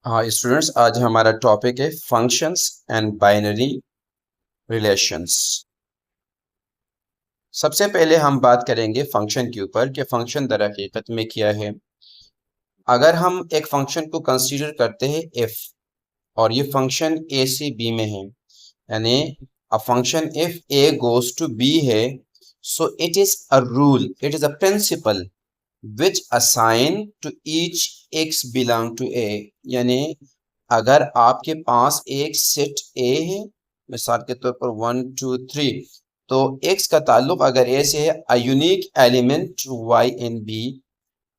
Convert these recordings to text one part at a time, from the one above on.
हाँ स्टूडेंट्स, आज हमारा टॉपिक है फंक्शंस एंड बाइनरी रिलेशंस। सबसे पहले हम बात करेंगे फंक्शन के ऊपर कि फंक्शन दर हकीकत में क्या है। अगर हम एक फंक्शन को कंसीडर करते हैं एफ, और ये फंक्शन ए से बी में है, यानी a function f A goes to B है, so it is a rule, it is a principle which assign to each x belong to A. यानी अगर आपके पास एक सेट ए है, मिसाल के तौर पर 1 2 3, तो एक्स का ताल्लुक अगर ए से है, a unique element y in B,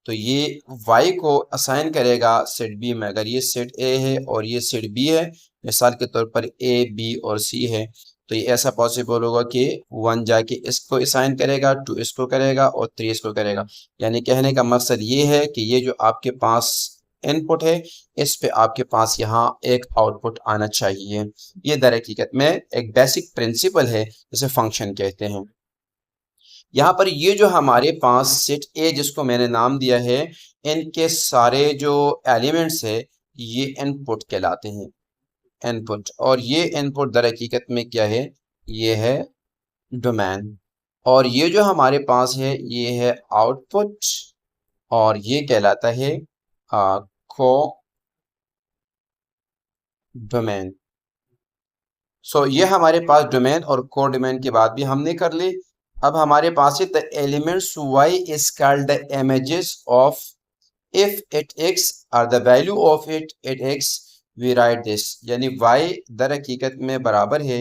तो ये y को असाइन करेगा सेट b में। अगर ये सेट a है और ये सेट b है, मिसाल के तौर पर a b और c है, तो ये ऐसा पॉसिबल होगा कि 1 जाके इसको असाइन करेगा, 2 इसको करेगा और 3 इसको करेगा। यानी कहने का मकसद ये है कि ये जो आपके पास इनपुट है, इस पे आपके पास यहाँ एक आउटपुट आना चाहिए। ये दर हकीकत में एक बेसिक प्रिंसिपल है जिसे फंक्शन कहते हैं। यहाँ पर ये जो हमारे पास सेट ए जिसको मैंने नाम दिया है, इनके सारे जो एलिमेंट्स है ये इनपुट कहलाते हैं, इनपुट। और ये इनपुट दर हकीकत में क्या है, ये है डोमेन। और ये जो हमारे पास है ये है आउटपुट, और ये कहलाता है को डोमेन। सो ये हमारे पास डोमेन और को डोमेन की बात भी हमने कर ली। अब हमारे पास है the elements y is called the images of f it x और the value of it x, we write this. यानी y दर हकीकत में बराबर है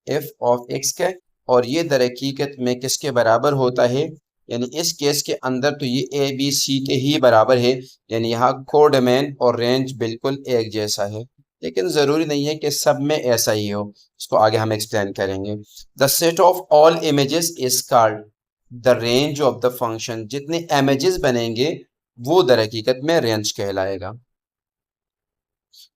f ऑफ x के, और ये दर हकीकत में किसके बराबर होता है, यानी इस केस के अंदर तो ये a b c के ही बराबर है। यानी यहाँ कोडोमेन और रेंज बिल्कुल एक जैसा है, लेकिन ज़रूरी नहीं है कि सब में ऐसा ही हो। इसको आगे हम एक्सप्लेन करेंगे। The set of all images is called the range of the function. जितने इमेजेस बनेंगे वो दर हकीकत में रेंज कहलाएगा।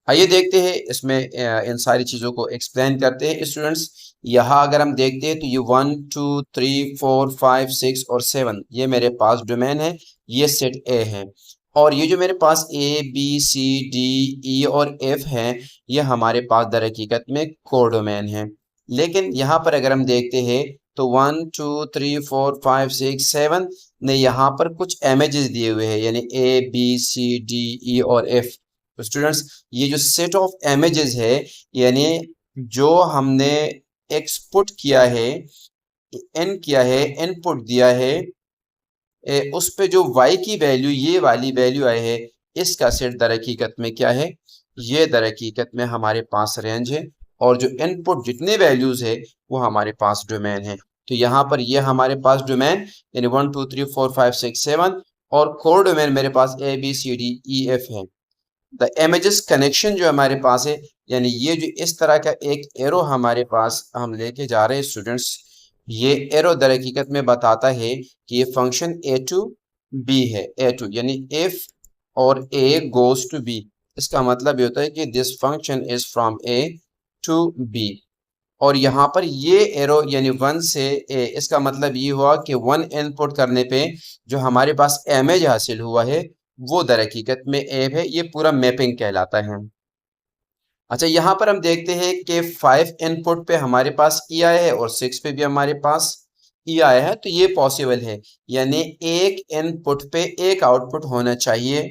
आइए देखते हैं इसमें इन सारी चीज़ों को एक्सप्लेन करते हैं स्टूडेंट्स। यहाँ अगर हम देखते हैं तो ये 1 2 3 4 5 6 और 7 ये मेरे पास डोमेन है, ये सेट ए है। और ये जो मेरे पास ए बी सी डी ई और एफ है, ये हमारे पास दर हकीकत में कोडोमेन है। लेकिन यहाँ पर अगर हम देखते हैं तो 1 2 3 4 5 6 7 ने यहाँ पर कुछ इमेजेस दिए हुए हैं, यानी ए बी सी डी ई और एफ। तो स्टूडेंट्स, ये जो सेट ऑफ इमेजेस है, यानी जो हमने एक्सपुट किया है, इन किया है, इनपुट दिया है, उस पे जो y की वैल्यू, ये वाली वैल्यू आई है, इसका सेट दर हकीकत में क्या है, ये दर हकीकत में हमारे पास रेंज है। और जो इनपुट जितने वैल्यूज है वो हमारे पास डोमेन है। तो यहाँ पर ये हमारे पास डोमेन यानी 1 2 3 4 5 6 7, और कोर डोमेन मेरे पास A B C D E F है। द इमेजेस कनेक्शन जो हमारे पास है, यानी ये जो इस तरह का एक एरो हमारे पास हम लेके जा रहे हैं स्टूडेंट्स, ये एरो दर हकीकत में बताता है कि ये फंक्शन ए टू बी है। ए टू यानी इफ और ए गोज टू बी, इसका मतलब ये होता है कि this function is from A to B. और यहाँ पर ये एरो यानी 1 से ए, इसका मतलब ये हुआ कि 1 इनपुट करने पे जो हमारे पास इमेज हासिल हुआ है वो दर हकीकत में ए है। ये पूरा मैपिंग कहलाता है। अच्छा, यहाँ पर हम देखते हैं कि 5 इनपुट पे हमारे पास ई आया है और 6 पे भी हमारे पास ई आया है, तो ये पॉसिबल है। यानी एक इनपुट पे एक आउटपुट होना चाहिए।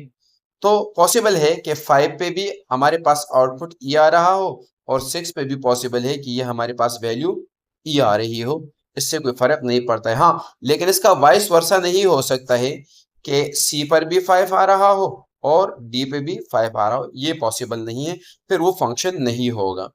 तो पॉसिबल है कि 5 पे भी हमारे पास आउटपुट ई आ रहा हो, और 6 पे भी पॉसिबल है कि ये हमारे पास वैल्यू ई आ रही हो। इससे कोई फर्क नहीं पड़ता है। हाँ, लेकिन इसका वाइस वर्सा नहीं हो सकता है कि सी पर भी 5 आ रहा हो और डी पे भी 5 आ रहा हो, ये पॉसिबल नहीं है, फिर वो फंक्शन नहीं होगा।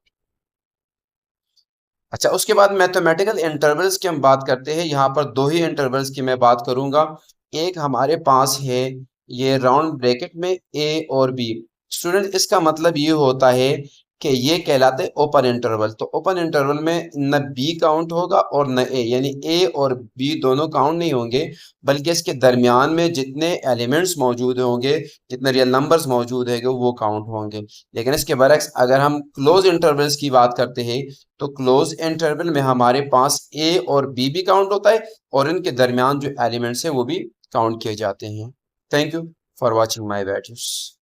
अच्छा, उसके बाद मैथमेटिकल इंटरवल्स की हम बात करते हैं। यहाँ पर दो ही इंटरवल्स की मैं बात करूंगा। एक हमारे पास है ये राउंड ब्रैकेट में ए और बी। स्टूडेंट, इसका मतलब ये होता है कि ये कहलाते हैं ओपन इंटरवल। तो ओपन इंटरवल में न बी काउंट होगा और न ए, यानी ए और बी दोनों काउंट नहीं होंगे, बल्कि इसके दरमियान में जितने एलिमेंट्स मौजूद होंगे, जितने रियल नंबर्स मौजूद होंगे वो काउंट होंगे। लेकिन इसके बरक्स अगर हम क्लोज इंटरवल्स की बात करते हैं, तो क्लोज इंटरवल में हमारे पास ए और बी भी काउंट होता है, और इनके दरमियान जो एलिमेंट्स हैं वो भी काउंट किए जाते हैं। Thank you for watching my videos.